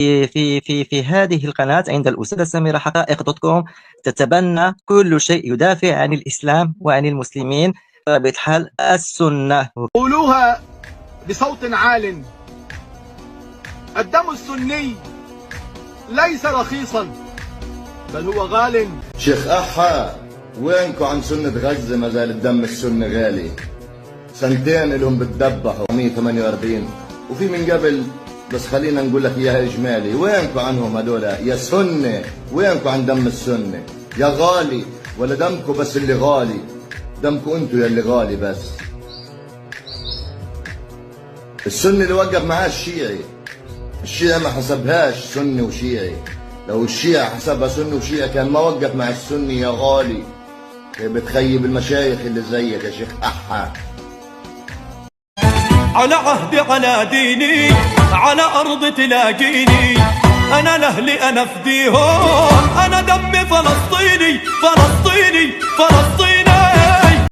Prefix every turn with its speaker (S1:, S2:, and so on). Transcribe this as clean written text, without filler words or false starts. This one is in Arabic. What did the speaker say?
S1: في هذه القناة عند الأستاذة سميرة حقائق دوت كوم تتبنى كل شيء يدافع عن الإسلام وعن المسلمين، بطبيعة الحال السنة.
S2: قولوها بصوت عال: الدم السني ليس رخيصا بل هو غال.
S3: شيخ أحا، وينكو عن سنة غزة؟ ما زال الدم السني غالي. سنتين لهم بتدبحوا 148 وفي من قبل، بس خلينا نقول لك اياها اجمالي. وينكو عنهم هدول يا سنة؟ وينكو عن دم السنة يا غالي؟ ولا دمكو بس اللي غالي؟ دمكو انتو يا اللي غالي بس. السني اللي وقف معاه الشيعي ما حسبهاش سني وشيعي. لو الشيعي حسبها سني وشيعي كان ما وقف مع السني يا غالي. بتخيب المشايخ اللي زيك يا شيخ أحا.
S4: على عهدي على ديني على أرض تلاقيني، أنا لأهلي أنا فديهم، أنا دمي فلسطيني فلسطيني فلسطيني.